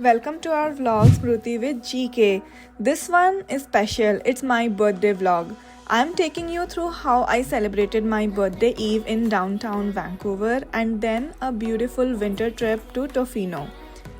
Welcome to our vlog Smruti with GK. This one is special. It's my birthday vlog. I'm taking you through how I celebrated my birthday eve in downtown Vancouver and then a beautiful winter trip to Tofino.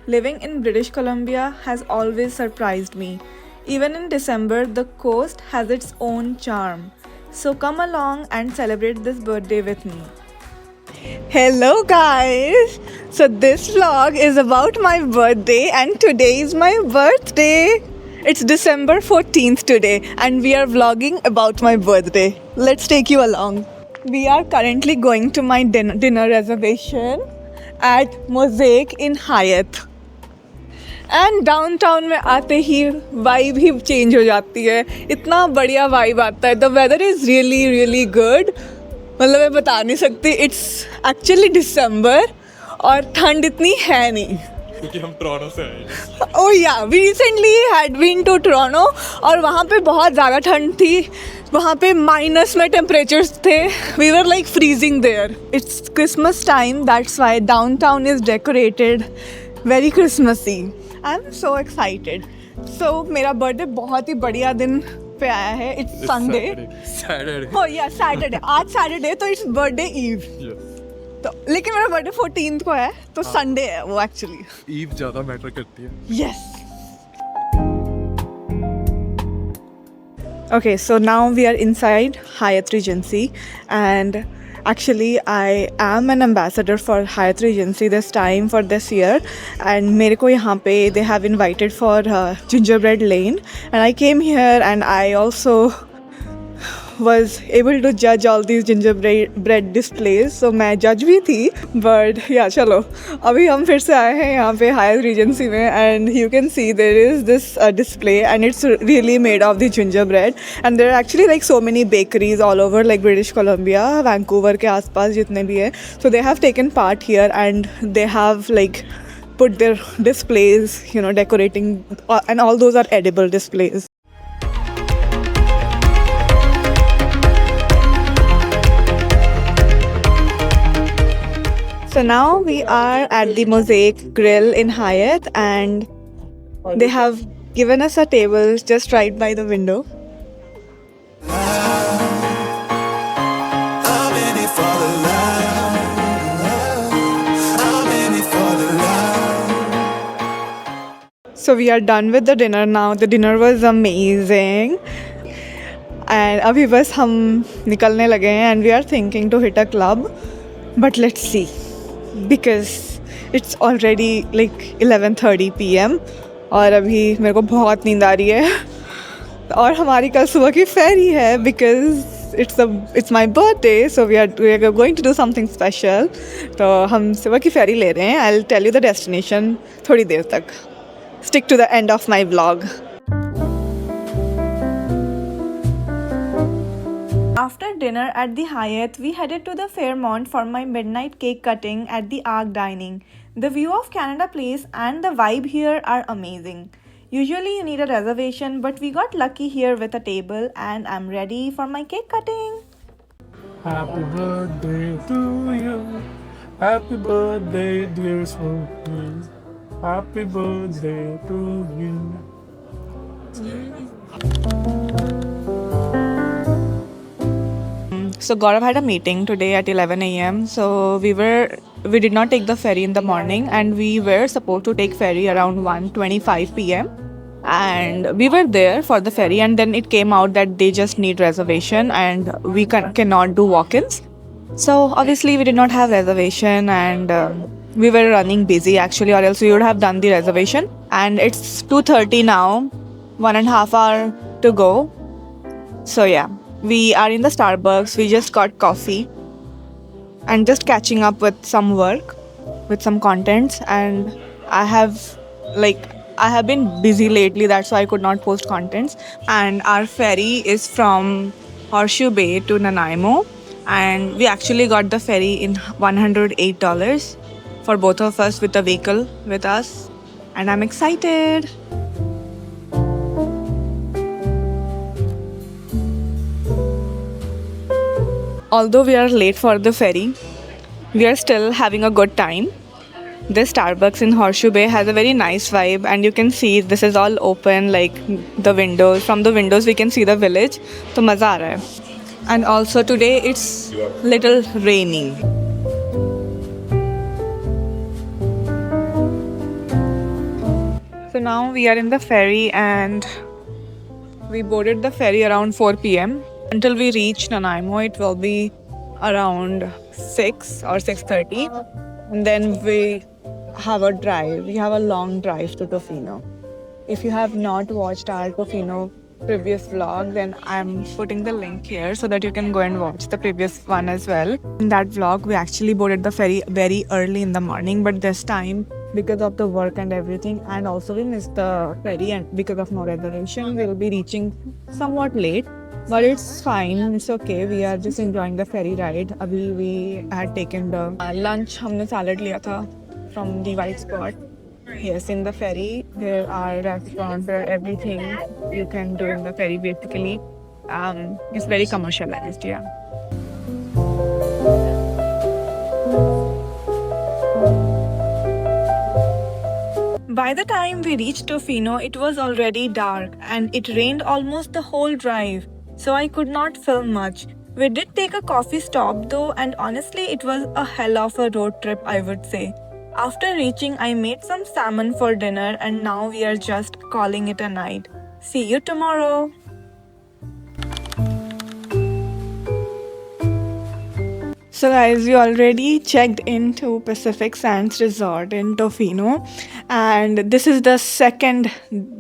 Living in British Columbia has always surprised me. Even in December, the coast has its own charm. So come along and celebrate this birthday with me. Hello guys! So this vlog is about my birthday and today is my birthday. It's December 14th today and we are vlogging about my birthday. Let's take you along. We are currently going to my dinner reservation at Mosaic in Hyatt. And downtown में आते ही vibe ही change हो जाती है. इतना बढ़िया vibe आता है. The weather is really really good. मतलब मैं बता नहीं सकती. इट्स एक्चुअली दिसंबर और ठंड इतनी है नहीं क्योंकि हम टोरंटो से आए. Oh yeah we recently had been to Toronto और वहाँ पे बहुत ज़्यादा ठंड थी. वहाँ पे माइनस में टेम्परेचर्स थे. We were like freezing there. It's Christmas time that's why downtown is decorated very Christmassy. I am so excited. So मेरा बर्थडे बहुत ही बढ़िया दिन पे आया है. It's Sunday. सैटरडे. ओह या सैटरडे. आज सैटरडे तो इट्स बर्थडे ईव. तो लेकिन मेरा बर्थडे 14th को है तो संडे है वो एक्चुअली. ईव ज़्यादा मैटर करती है. Yes. Okay, so now we are inside Hyatt Regency and actually I am an ambassador for Hyatt Regency this time for this year and मेरे को यहाँ पे they have invited for gingerbread lane and I came here and I also was able to judge all these gingerbread displays. So मैं जज भी थी but yeah चलो अभी हम फिर से आए हैं यहाँ पे Hyatt Regency में and you can see there is this display and it's really made of the gingerbread and there are actually like so many bakeries all over like British Columbia, Vancouver के आसपास जितने भी हैं. So they have taken part here and they have like put their displays, you know, decorating and all those are edible displays. So now we are at the Mosaic Grill in Hyatt and they have given us a table just right by the window. So we are done with the dinner now. The dinner was amazing. And abhi bas hum nikalne lage hain and we are thinking to hit a club. But let's see. Because it's already like 11:30 PM और अभी मेरे को बहुत नींद आ रही है और हमारी कल सुबह की फेरी है because it's my birthday so we are going to do something special. तो हम सुबह की फेरी ले रहे हैं. I'll tell you the destination थोड़ी देर तक. Stick to the end of my vlog. After dinner at the Hyatt, we headed to the Fairmont for my midnight cake cutting at the Arc Dining. The view of Canada Place and the vibe here are amazing. Usually you need a reservation, but we got lucky here with a table and I'm ready for my cake cutting. Happy birthday to you. Happy birthday, dear Smokey. Happy birthday to you. So Gaurav had a meeting today at 11 a.m. So we did not take the ferry in the morning and we were supposed to take ferry around 1:25 p.m. And we were there for the ferry and then it came out that they just need reservation and we cannot do walk-ins. So obviously we did not have reservation and we were running busy actually or else we would have done the reservation. And it's 2:30 now, 1.5 hours to go. So yeah. We are in the Starbucks, we just got coffee and just catching up with some work, with some contents and I have been busy lately, that's why I could not post contents. And our ferry is from Horseshoe Bay to Nanaimo and we actually got the ferry in $108 for both of us with a vehicle with us and I'm excited. Although we are late for the ferry, we are still having a good time. This Starbucks in Horseshoe Bay has a very nice vibe, and you can see this is all open, like the windows. From the windows, we can see the village. So maza aa raha hai. And also today it's little rainy. So now we are in the ferry, and we boarded the ferry around 4 p.m. Until we reach Nanaimo, it will be around 6 or 6:30. And then we have a drive. We have a long drive to Tofino. If you have not watched our Tofino previous vlog, then I'm putting the link here so that you can go and watch the previous one as well. In that vlog, we actually boarded the ferry very early in the morning, but this time, because of the work and everything, and also we missed the ferry, and because of no reservation, we'll be reaching somewhat late. But it's fine, it's okay. We are just enjoying the ferry ride. Abhi we had taken the lunch. हमने salad लिया था from the White Spot. Yes, in the ferry there are restaurants, there are everything you can do in the ferry basically. It's very commercialized, yeah. By the time we reached Tofino, it was already dark and it rained almost the whole drive, so I could not film much. We did take a coffee stop though, and honestly, it was a hell of a road trip, I would say. After reaching, I made some salmon for dinner, and now we are just calling it a night. See you tomorrow. So guys, we already checked into Pacific Sands Resort in Tofino, and this is the second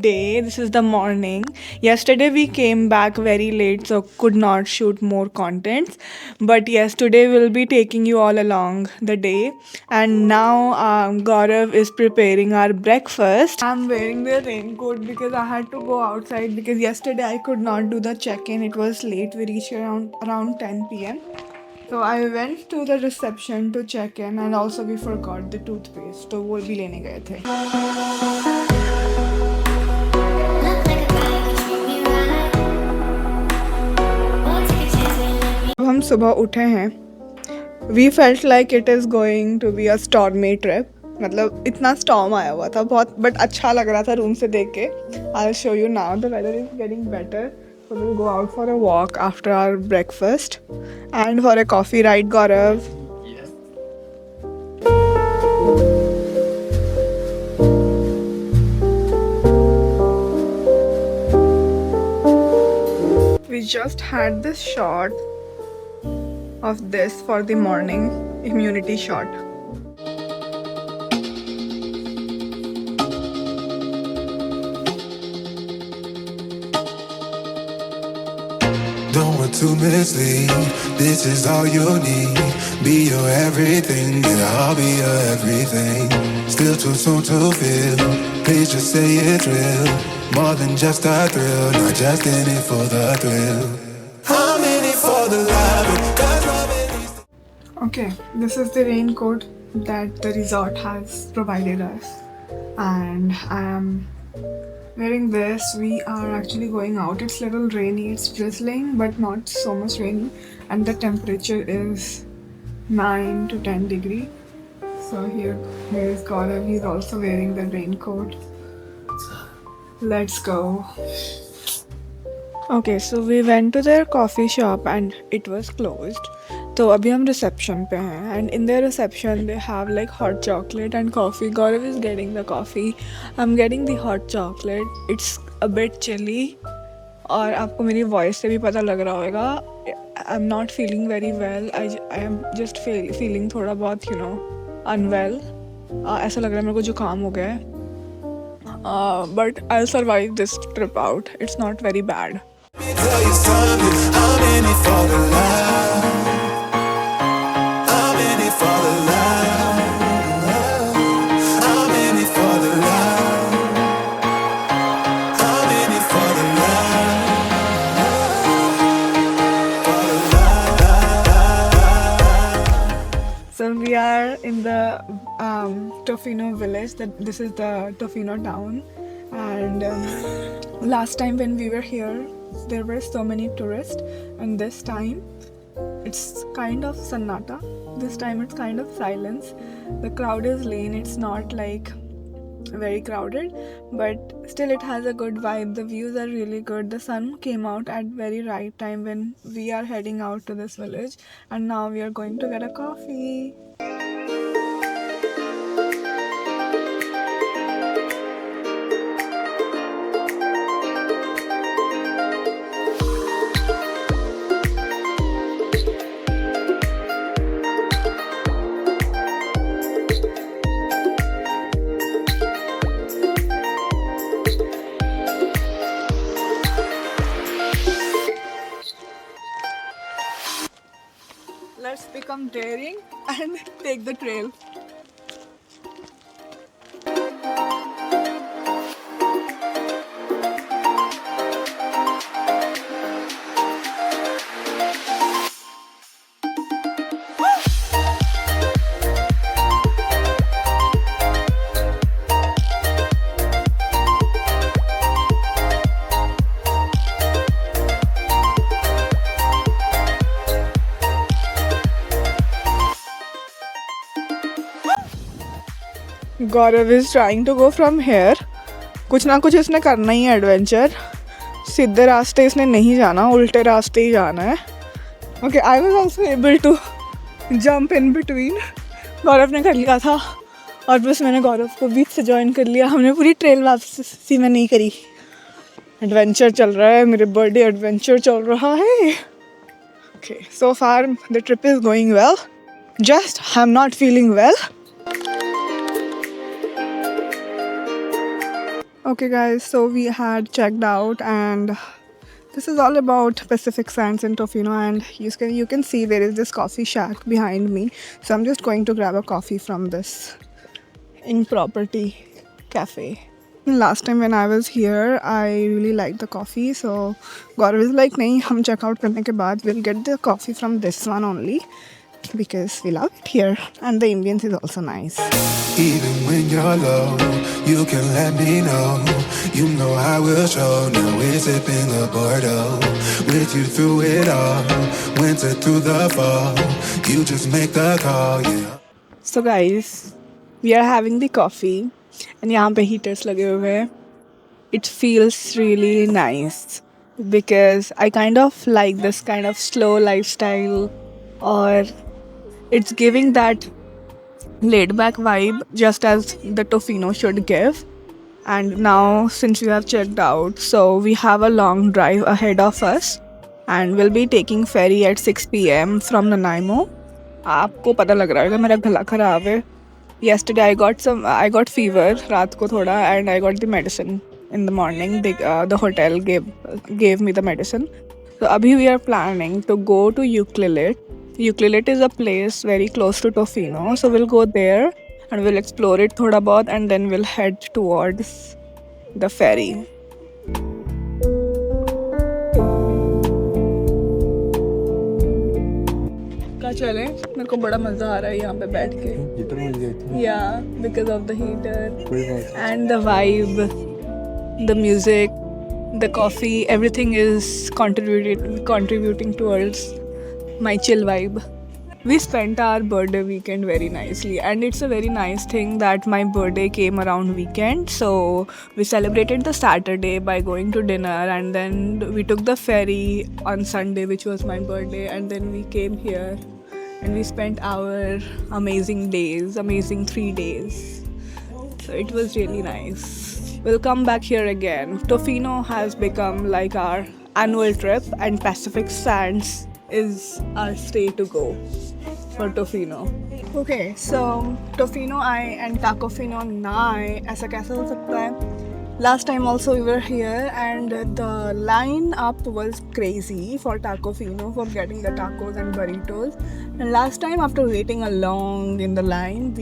day. This is the morning. Yesterday we came back very late, so could not shoot more contents. But yes, today we'll be taking you all along the day. And now Gaurav is preparing our breakfast. I'm wearing the raincoat because I had to go outside because yesterday I could not do the check-in. It was late. We reached around 10 p.m. So I went to the reception to check in, and also we forgot the toothpaste, तो वो भी लेने गए थे. अब हम सुबह उठे हैं. We felt like it is going to be a stormy trip. मतलब इतना storm आया हुआ था बहुत, but अच्छा लग रहा था रूम से देख के. I'll show you now. The weather is getting better. So we'll go out for a walk after our breakfast and for a coffee, right, Gaurav? Yes. We just had this shot of this for the morning immunity shot. Don't want to mislead. This is all you need. Be your everything, yeah, I'll be your everything. Still too soon to feel. Please just say it's real. More than just a thrill, not just in it for the thrill. I'm in it for the love, 'cause love is. Okay, this is the raincoat that the resort has provided us, and I am wearing this. We are actually going out. It's little rainy, it's drizzling, but not so much rainy, and the temperature is 9 to 10 degree. So here's Gaurav. He's also wearing the raincoat. Let's go. Okay, so we went to their coffee shop and it was closed. So abhi hum reception pe hain, and in their reception they have like hot chocolate and coffee. Gaurav is getting the coffee. I'm getting the hot chocolate. It's a bit chilly. और आपको मेरी voice से भी पता लग रहा होगा. I'm not feeling very well. I am just feeling थोड़ा बहुत unwell. ऐसा लग रहा है मेरे को जुकाम हो गया है. But I'll survive this trip out. It's not very bad. Tell you something, I'm in it for the love. I'm in it for the love. I'm in it for the love. I'm in it for the love. So we are in the Tofino village. This is the Tofino town, and last time when we were here there were so many tourists, and this time it's kind of sannata. This time it's kind of silence. The crowd is lean. It's not like very crowded, but still it has a good vibe. The views are really good. The sun came out at very right time when we are heading out to this village, and now we are going to get a coffee. Let's become daring and take the trail. Gaurav is trying to go from here. कुछ ना कुछ इसने करना ही है adventure. सीधे रास्ते इसने नहीं जाना, उल्टे रास्ते ही जाना है. Okay, I was also able to jump in between. Gaurav ने कर लिया था और बस मैंने गौरव को बीच से ज्वाइन कर लिया. हमने पूरी ट्रेल वापसी में नहीं करी. एडवेंचर चल रहा है, मेरे बर्थडे एडवेंचर चल रहा है. Okay, so far the trip is going well. Just I am not feeling well. Okay guys, so we had checked out and this is all about Pacific Sands in Tofino, and you can see there is this coffee shack behind me. So I'm just going to grab a coffee from this in property cafe. Last time when I was here, I really liked the coffee. So Gaurav is like, nahi, hum check out karne ke baad we'll get the coffee from this one only because we love it here and the ambience is also nice. Even when you're low, you can let me know. You know I will show. Now we're sipping the Bordeaux with you through it all. Winter through the fall, you just make the call, yeah. So guys, we are having the coffee and यहाँ पे heaters लगे हुए हैं. It feels really nice because I kind of like this kind of slow lifestyle, or it's giving that laid back vibe just as the Tofino should give. And now since we have checked out, so we have a long drive ahead of us and we'll be taking ferry at 6 p.m. from Nanaimo. आपको पता लग रहा है मेरा गला खराब है. Yesterday I got fever रात को थोड़ा, and I got the medicine in the morning. The hotel gave me the medicine. So अभी we are planning to go to Ucluelet. Ucluelet is a place very close to Tofino, so we'll go there and we'll explore it thoda bahut, and then we'll head towards the ferry. क्या चले, मेरे को बड़ा मज़ा आ रहा है यहाँ पे बैठ के. Yeah, because of the heater and the vibe, the music, the coffee, everything is contributing towards my chill vibe. We spent our birthday weekend very nicely, and it's a very nice thing that my birthday came around weekend. So we celebrated the Saturday by going to dinner, and then we took the ferry on Sunday, which was my birthday, and then we came here and we spent our amazing 3 days. So it was really nice. We'll come back here again. Tofino has become like our annual trip, and Pacific Sands is our stay to go for Tofino. Okay, so Tofino आए and Tacofino ना आए, ऐसा कैसे हो सकता है? Last time also we were here and the line up was crazy for Tacofino for getting the tacos and burritos. And last time after waiting along in the line,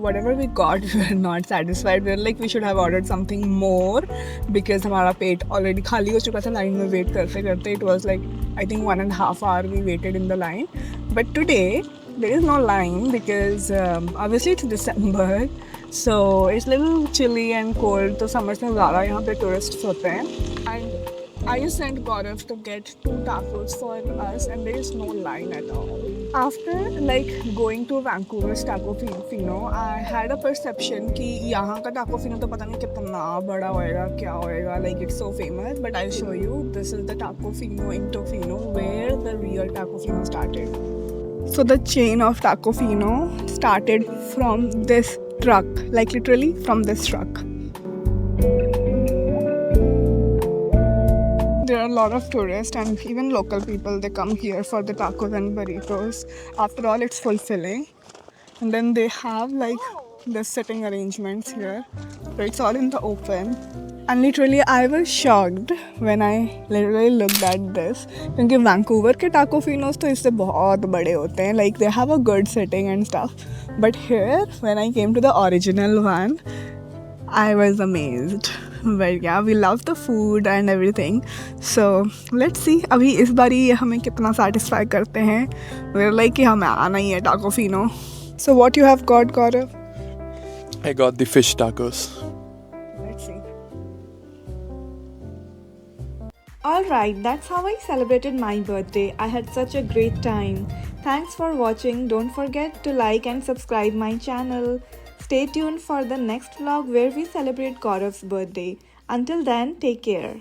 whatever we got we were not satisfied. We were like we should have ordered something more because हमारा पेट already खाली हो चुका था line में wait करते करते. It was like I think 1.5 hours we waited in the line. But today there is no line because obviously it's December. So it's a little chilly and cold. तो summers में ज़्यादा यहाँ पे tourists होते हैं. And I sent Gaurav to get 2 tacos for us, and there is no line at all. After like going to Vancouver's Taco Fino, I had a perception कि यहाँ का Taco Fino तो पता नहीं कितना बड़ा होएगा, क्या होएगा, like it's so famous. But I'll show you. This is the Taco Fino in Tofino, where the real Taco Fino started. So the chain of Taco Fino started from this truck, like literally from this truck. There are a lot of tourists and even local people, they come here for the tacos and burritos. After all, it's fulfilling. And then they have like the sitting arrangements here. So it's all in the open. And literally I was shocked when I literally looked at this. Because Vancouver के Taco Finos तो इससे बहुत बड़े होते हैं. Like they have a good sitting and stuff. But here, when I came to the original one, I was amazed. But yeah, we love the food and everything. So let's see अभी इस बारी ये हमें कितना satisfy करते हैं. We're like कि हमें आना ही है Taco Fino. So what you have got, Gaurav? I got the fish tacos. Let's see. Alright, that's how I celebrated my birthday. I had such a great time. Thanks for watching. Don't forget to like and subscribe my channel. Stay tuned for the next vlog where we celebrate Gaurav's birthday. Until then, take care.